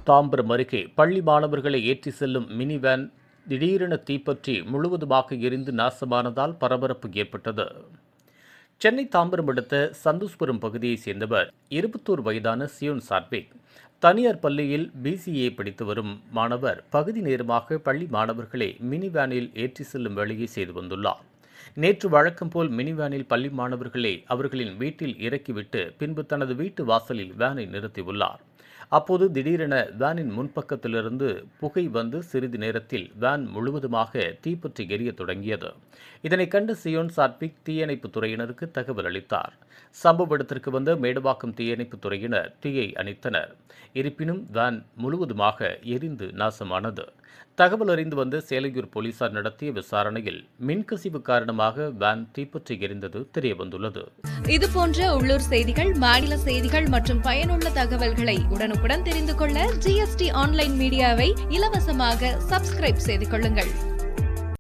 தாம்பரம் அருகே பள்ளி மாணவர்களை ஏற்றி செல்லும் மினி வேன் திடீரென தீப்பற்றி முழுவதுமாக எரிந்து நாசமானதால் பரபரப்பு ஏற்பட்டது. சென்னை தாம்பரம் அடுத்த சந்தோஷ்புரம் பகுதியைச் சேர்ந்தவர் 21 வயதான சியோன் சாத்விக். தனியார் பள்ளியில் BCA படித்து வரும் மாணவர் பகுதி நேரமாக பள்ளி மாணவர்களை மினி வேனில் ஏற்றி செல்லும் வேலையை செய்து வந்துள்ளார். நேற்று வழக்கம் போல் மினி வேனில் பள்ளி மாணவர்களை அவர்களின் வீட்டில் இறக்கிவிட்டு பின்பு தனது வீட்டு வாசலில் வேனை நிறுத்தியுள்ளார். அப்போது திடீரென வேனின் முன்பக்கத்திலிருந்து புகை வந்து சிறிது நேரத்தில் வேன் முழுவதுமாக தீப்பற்றி எரிய தொடங்கியது. இதனை கண்ட சியோன் சாத்விக் தீயணைப்புத் துறையினருக்கு தகவல் அளித்தார். சம்பவ இடத்திற்கு வந்த மேடவாக்கம் தீயணைப்புத் துறையினர் தீயை அணைத்தனர். இருப்பினும் வேன் முழுவதுமாக எரிந்து நாசமானது. தகவல் அறிந்து வந்த சேலையூர் போலீசார் நடத்திய விசாரணையில் மின்கசிவு காரணமாக வேன் தீப்பற்றி எரிந்தது தெரியவந்துள்ளது. இதுபோன்ற உள்ளூர் செய்திகள், மாநில செய்திகள் மற்றும் பயனுள்ள தகவல்களை உடனுக்குடன் தெரிந்து கொள்ள GST ஆன்லைன் மீடியாவை இலவசமாக சப்ஸ்கிரைப் செய்து கொள்ளுங்கள்.